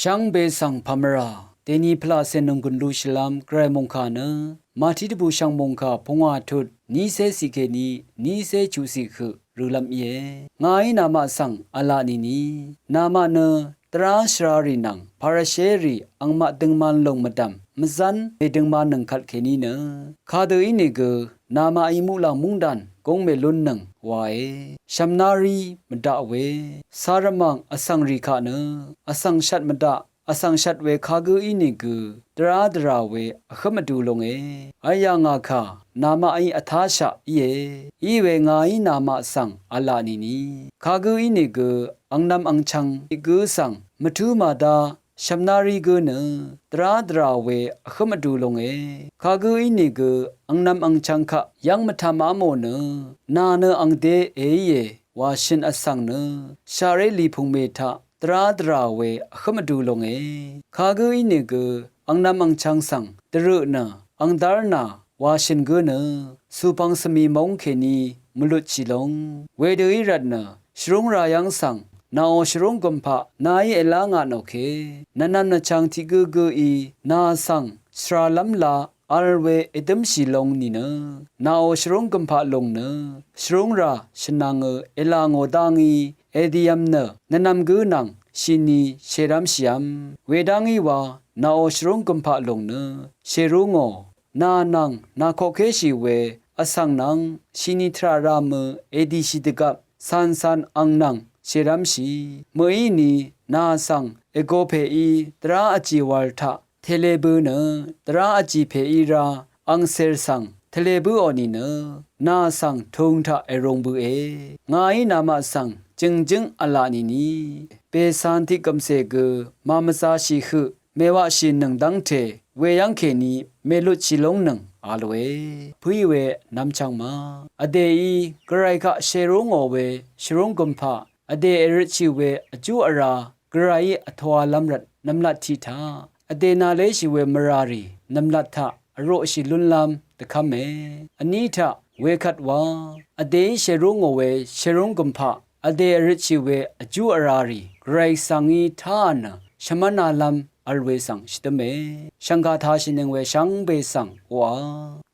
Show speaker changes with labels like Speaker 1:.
Speaker 1: ช่างเบสังพามราเตนีพลาเซนงกุนลูชลามไกรมงคานะมาทิตบูช่างมงคาพงอาทุดนีเซสิเกนีนีเซจูสิคือรูลำเยงายนามาสังอลานีนีนามาเนตราชรารีนังพาราเชรีอังมาดึงมันลงมาดำมจันเอดึงมานังขัดเคนีเนคาเดอินเกนามาอิมูลามุงดันกงเมลุนนังวายชัมนารีมดาเวสารมังอสังรีคาเนอสังชัดมดาอสังชัดเวคากูอินิกูตราเวอขมดูลงอายางาคานามาอิอัทาชะเยอีเวงาอินามาสังอลานีนีคากูอินิกูอังนำอังชังอิกูสังมทุมาดาชัมนารีกูเนตราเวอขมดูลงคากูอินิกูอังนำอังชังคะยังมทามาโมเนนาเนอังเดเอเยวาชินอสังเนชาเรลีพุงเมทาตราเวขมดูลงคากูอินิกูอังนำอังชังสังตรุนะอังดารนาวาชินกูเนสุปังสมีมงเคนีมลุชิลงเวเดอิรัตนะชรุงรายังสังนาโอชรุงกุมภะนายเอลางานโอเคนันนันชังทิกูอีนาสังสราลัมลาอัลเวเอดมชิลงนี่เนนาโอชรุงกุมภะลงเนชรุงราชนังเอลางโอดังอีเอดียมเนนันนำกูนังชินีเชรัมชิยมเวดังอีวานาโอชรุงกุมภะลงเนเชรุงโอนานังนาโคเคชิเวอสังนังชินีทรารามเอดีชิดกับสันอังนังเชรัมชีเมอีนีนาสังเอโกเพอีตราอจิวัลทะเทเลบูเนตราอจิเพอีราอังเซร์สังเทเลบูออนีเนนาสังทงทะเอรงบูงายนามาสังจึงอลานีนีเปสันติกัมเซกมามซาชิคือเมวะชินังดังเทเวยังเคนีเมลุชิลงนังอาลเวพุยเวนำชังมาอเดอีกรายกะเชรุงโอเวชรุงกุมภะอเดเอริชิเวอจูอรากรายอทวาลัมรัดนำลัดทิทาอเดนาเลชิเวมรารีนำลัดทะอโรชิลุนลัมตะคัมเมอนีทะเวคัดวาอเดเชรุงโอเวเชรุงกุมภะอเดเอริชิเวอจูอรารีกรายสังอีทานะชมนาลัมอัลเวสังชิตเมชังกาทาชินงเวชังเบสังวา